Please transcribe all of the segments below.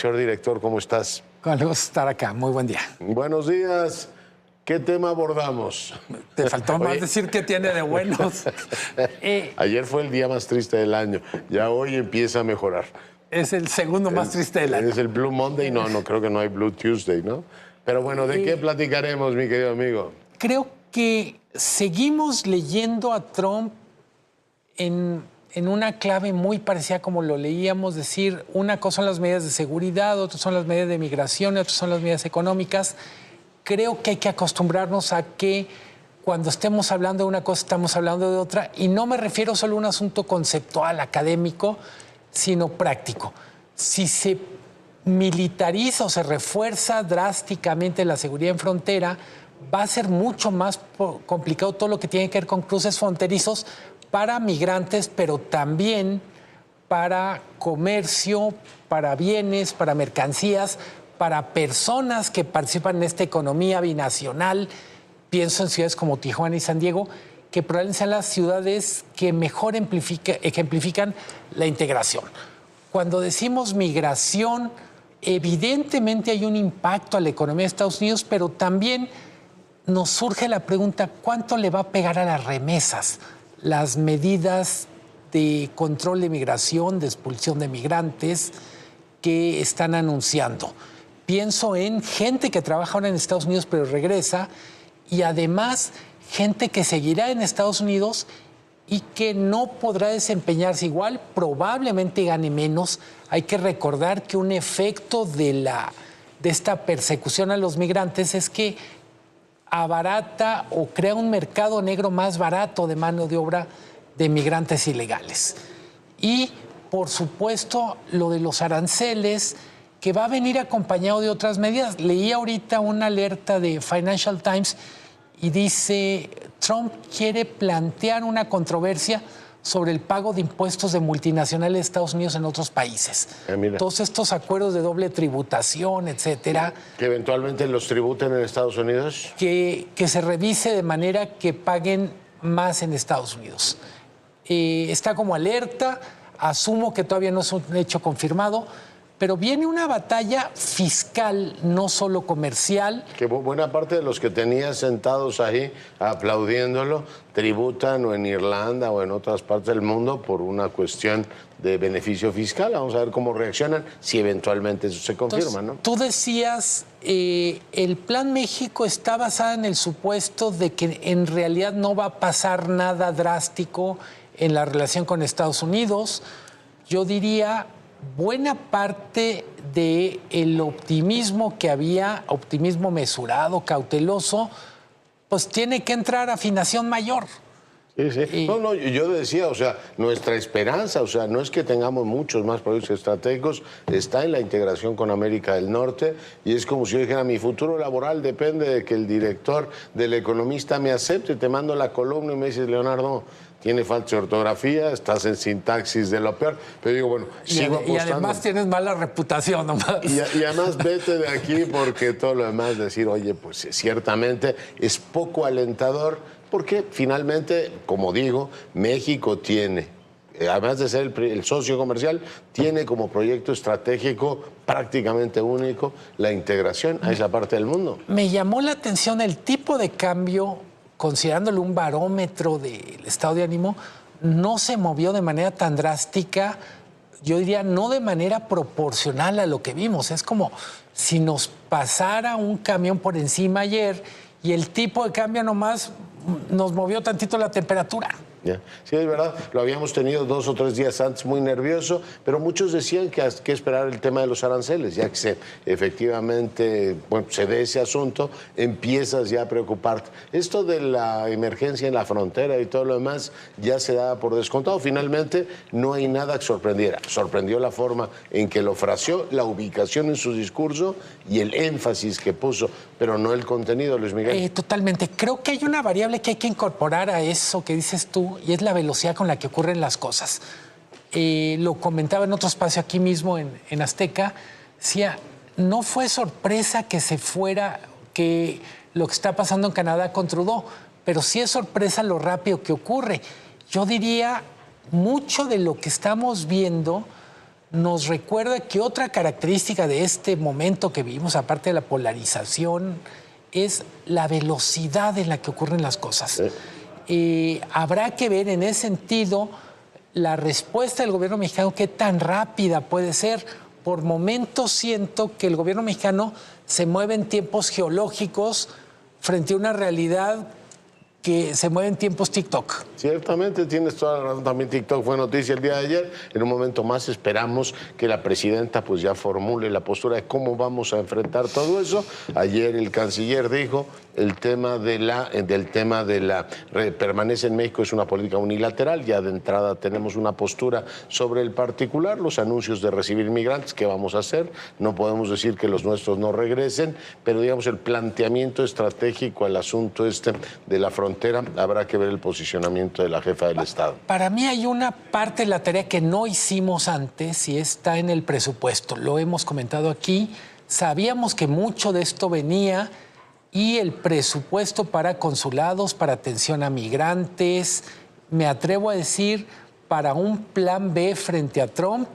Señor director, ¿cómo estás? Con el gusto de estar acá. Muy buen día. Buenos días. ¿Qué tema abordamos? Te faltó más decir qué tiene de buenos. Ayer fue el día más triste del año. Ya hoy empieza a mejorar. Es el segundo más triste del año. Es el Blue Monday. No, creo que no hay Blue Tuesday, ¿no? Pero bueno, ¿de qué platicaremos, mi querido amigo? Creo que seguimos leyendo a Trump en una clave muy parecida como lo leíamos, decir, una cosa son las medidas de seguridad, otras son las medidas de migración, otras son las medidas económicas. Creo que hay que acostumbrarnos a que cuando estemos hablando de una cosa, estamos hablando de otra, y no me refiero solo a un asunto conceptual, académico, sino práctico. Si se militariza o se refuerza drásticamente la seguridad en frontera, va a ser mucho más complicado todo lo que tiene que ver con cruces fronterizos para migrantes, pero también para comercio, para bienes, para mercancías, para personas que participan en esta economía binacional. Pienso en ciudades como Tijuana y San Diego, que probablemente sean las ciudades que mejor ejemplifican la integración. Cuando decimos migración, evidentemente hay un impacto a la economía de Estados Unidos, pero también nos surge la pregunta, ¿cuánto le va a pegar a las remesas las medidas de control de migración, de expulsión de migrantes que están anunciando? Pienso en gente que trabaja ahora en Estados Unidos pero regresa, y además gente que seguirá en Estados Unidos y que no podrá desempeñarse igual, probablemente gane menos. Hay que recordar que un efecto de esta persecución a los migrantes es que abarata o crea un mercado negro más barato de mano de obra de migrantes ilegales. Y, por supuesto, lo de los aranceles, que va a venir acompañado de otras medidas. Leí ahorita una alerta de Financial Times y dice, Trump quiere plantear una controversia sobre el pago de impuestos de multinacionales de Estados Unidos en otros países. Todos estos acuerdos de doble tributación, etcétera. ¿Que eventualmente los tributen en Estados Unidos? Que se revise de manera que paguen más en Estados Unidos. Está como alerta, asumo que todavía no es un hecho confirmado, pero viene una batalla fiscal, no solo comercial. Que buena parte de los que tenías sentados ahí aplaudiéndolo tributan o en Irlanda o en otras partes del mundo por una cuestión de beneficio fiscal. Vamos a ver cómo reaccionan si eventualmente eso se confirma. Entonces, ¿no? Tú decías, el Plan México está basado en el supuesto de que en realidad no va a pasar nada drástico en la relación con Estados Unidos. Yo diría, buena parte del optimismo que había, optimismo mesurado, cauteloso, pues tiene que entrar a afinación mayor. Sí. No, yo decía, o sea, nuestra esperanza, o sea, no es que tengamos muchos más proyectos estratégicos, está en la integración con América del Norte, y es como si yo dijera, mi futuro laboral depende de que el director del Economista me acepte. Te mando la columna y me dices, Leonardo, tiene falta de ortografía, estás en sintaxis de lo peor, pero digo, bueno, sigo apostando. Y además tienes mala reputación nomás. Y además vete de aquí, porque todo lo demás decir, oye, pues ciertamente es poco alentador, porque finalmente, como digo, México tiene, además de ser el socio comercial, tiene como proyecto estratégico prácticamente único la integración a esa parte del mundo. Me llamó la atención el tipo de cambio, considerándolo un barómetro del estado de ánimo, no se movió de manera tan drástica, yo diría no de manera proporcional a lo que vimos. Es como si nos pasara un camión por encima ayer y el tipo de cambio nomás nos movió tantito la temperatura. Yeah. Sí, es verdad, lo habíamos tenido 2 o 3 días antes muy nervioso, pero muchos decían que hay que esperar el tema de los aranceles, ya que efectivamente se dé ese asunto, empiezas ya a preocuparte. Esto de la emergencia en la frontera y todo lo demás ya se daba por descontado. Finalmente no hay nada que sorprendiera. Sorprendió la forma en que lo fraseó, la ubicación en su discurso y el énfasis que puso, pero no el contenido, Luis Miguel. Totalmente. Creo que hay una variable que hay que incorporar a eso que dices tú, y es la velocidad con la que ocurren las cosas. Lo comentaba en otro espacio aquí mismo en Azteca, decía, no fue sorpresa que se fuera, que lo que está pasando en Canadá con Trudeau, pero sí es sorpresa lo rápido que ocurre. Yo diría, mucho de lo que estamos viendo nos recuerda que otra característica de este momento que vivimos, aparte de la polarización, es la velocidad en la que ocurren las cosas. Habrá que ver en ese sentido la respuesta del gobierno mexicano, qué tan rápida puede ser. Por momentos siento que el gobierno mexicano se mueve en tiempos geológicos frente a una realidad que se mueve en tiempos TikTok. Ciertamente, tienes toda la razón. También TikTok fue noticia el día de ayer. En un momento más esperamos que la presidenta pues ya formule la postura de cómo vamos a enfrentar todo eso. Ayer el canciller dijo del tema de la permanencia en México es una política unilateral. Ya de entrada tenemos una postura sobre el particular, los anuncios de recibir migrantes, ¿qué vamos a hacer? No podemos decir que los nuestros no regresen, pero digamos el planteamiento estratégico al asunto de la frontera, habrá que ver el posicionamiento de la jefa del Estado. Para mí hay una parte de la tarea que no hicimos antes y está en el presupuesto. Lo hemos comentado aquí. Sabíamos que mucho de esto venía y el presupuesto para consulados, para atención a migrantes, me atrevo a decir, para un plan B frente a Trump,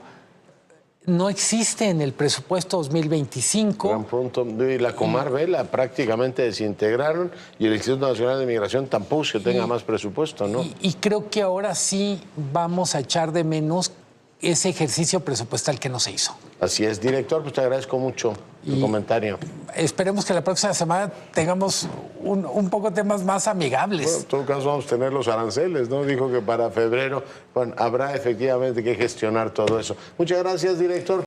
no existe en el presupuesto 2025. Gran punto. Y la Comar-B la prácticamente desintegraron y el Instituto Nacional de Migración tampoco es que tenga más presupuesto, ¿no? Y creo que ahora sí vamos a echar de menos ese ejercicio presupuestal que no se hizo. Así es, director, pues te agradezco mucho tu comentario. Esperemos que la próxima semana tengamos un poco de temas más amigables. Bueno, en todo caso vamos a tener los aranceles, ¿no? Dijo que para febrero, bueno, habrá efectivamente que gestionar todo eso. Muchas gracias, director.